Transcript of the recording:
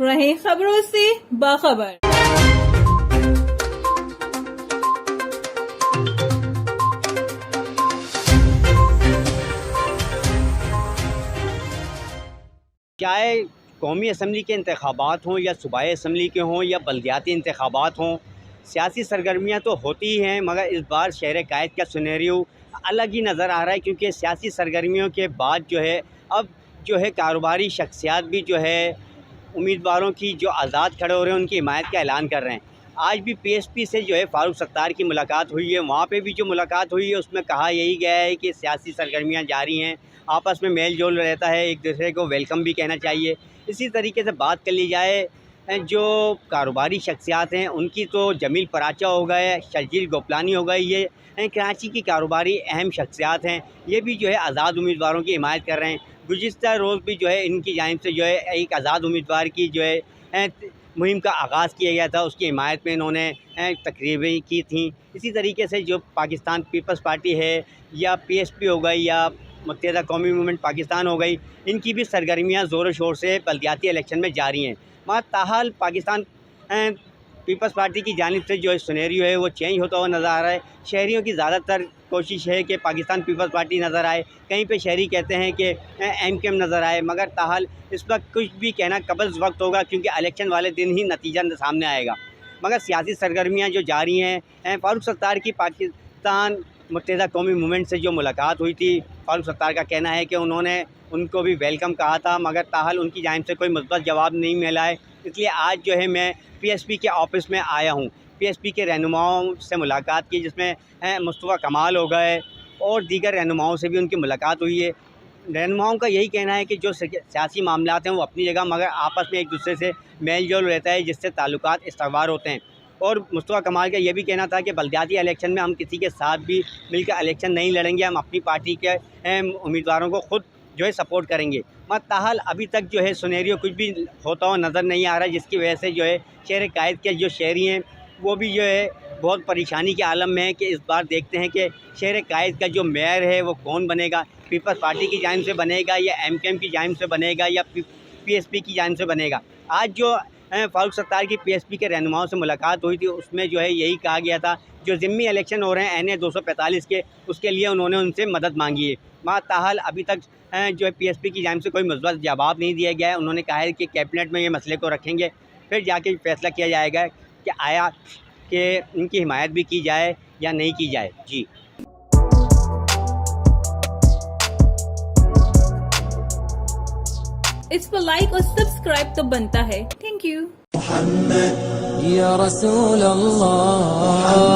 रहे खबरों से बाखबर। चाहे कौमी असम्बली के इंतखाबात हों या सूबाई असम्बली के हों या बल्दियाती इंतखाबात हों, सियासी सरगर्मियाँ तो होती ही हैं, मगर इस बार शहर कायद का सिनेरियो अलग ही नज़र आ रहा है। क्योंकि सियासी सरगर्मियों के बाद जो है अब जो है कारोबारी शख्सियात भी जो है उम्मीदवारों की जो आज़ाद खड़े हो रहे हैं उनकी हिमायत का ऐलान कर रहे हैं। आज भी पीएसपी से जो है फ़ारूक सत्तार की मुलाकात हुई है, वहाँ पे भी जो मुलाकात हुई है उसमें कहा यही गया है कि सियासी सरगर्मियाँ जारी हैं, आपस में मेल जोल रहता है, एक दूसरे को वेलकम भी कहना चाहिए। इसी तरीके से बात कर ली जाए जो कारोबारी शख्सियात हैं उनकी, तो जमील पराचा हो गए, शर्जील गोपलानी हो गए, ये कराची की कारोबारी अहम शख्सियात हैं, ये भी जो है आज़ाद उम्मीदवारों की हिमायत कर रहे हैं। गुज़िश्ता रोज़ भी जो है इनकी जानिब से जो है एक आज़ाद उम्मीदवार की जो है मुहिम का आगाज़ किया गया था, उसकी हिमायत में इन्होंने तकरीरें की थी। इसी तरीके से जो पाकिस्तान पीपल्स पार्टी है या पीएसपी हो गई या मुत्तहिदा कौमी मूवमेंट पाकिस्तान हो गई, इनकी भी सरगर्मियाँ ज़ोर शोर से बल्दियाती इलेक्शन में जारी हैं। मगर ताहाल पाकिस्तान पीपल्स पार्टी की जानिब से जो सिनेरियो है वो चेंज होता हुआ नज़र आ रहा है। शहरियों की ज़्यादातर कोशिश है कि पाकिस्तान पीपल्स पार्टी नज़र आए, कहीं पे शहरी कहते हैं कि एमकेएम नज़र आए, मगर ताहाल इस वक्त कुछ भी कहना कबज़ वक्त होगा, क्योंकि इलेक्शन वाले दिन ही नतीजा सामने आएगा। मगर सियासी सरगर्मियाँ जो जारी हैं, फ़ारूक सत्तार की पाकिस्तान मुत्तहिदा कौमी मूवमेंट से जो मुलाकात हुई थी, फ़ारूक सत्तार का कहना है कि उन्होंने उनको भी वेलकम कहा था, मगर ताहाल उनकी जानिब से कोई मुस्बत जवाब नहीं मिला है। इसलिए आज जो है मैं पीएसपी के ऑफिस में आया हूँ। पीएसपी के रहनुमाओं से मुलाकात की, जिसमें मुस्तफ़ा कमाल हो गए और दीगर रहनुमाओं से भी उनकी मुलाकात हुई है। रहनुमाओं का यही कहना है कि जो सियासी मामलात हैं वो अपनी जगह, मगर आपस में एक दूसरे से मेल जोल रहता है, जिससे ताल्लुकात इस्तवार होते हैं। और मुस्तफ़ा कमाल का ये भी कहना था कि बल्दियाती इलेक्शन में हम किसी के साथ भी मिलकर इलेक्शन नहीं लड़ेंगे, हम अपनी पार्टी के उम्मीदवारों को खुद जो है सपोर्ट करेंगे। मगर ताहाल अभी तक जो है सिनेरियो कुछ भी होता हुआ नज़र नहीं आ रहा है, जिसकी वजह से जो है शहर कायद के जो शहरी हैं वो भी जो है बहुत परेशानी के आलम में है कि इस बार देखते हैं कि शहर कायद का जो मेयर है वो कौन बनेगा, पीपल्स पार्टी की जानिब से बनेगा या एमकेएम की जानिब से बनेगा या पीएसपी की जानिब से बनेगा। आज जो फ़ारूक सत्तार की पीएसपी के रहनुमाओं से मुलाकात हुई थी, उसमें जो है यही कहा गया था जो ज़िम्मी इलेक्शन हो रहे हैं NA 245 के, उसके लिए उन्होंने उनसे मदद मांगी है। मगर ताहाल अभी तक जो है पीएसपी की जानिब से कोई मुस्बत जवाब नहीं दिया गया है। उन्होंने कहा है कि कैबिनेट में ये मसले को रखेंगे, फिर जाके फैसला किया जाएगा कि आया कि इनकी हिमायत भी की जाए या नहीं की जाए। जी, इस पर लाइक और सब्सक्राइब तो बनता है। Thank you. या रसूल अल्लाह।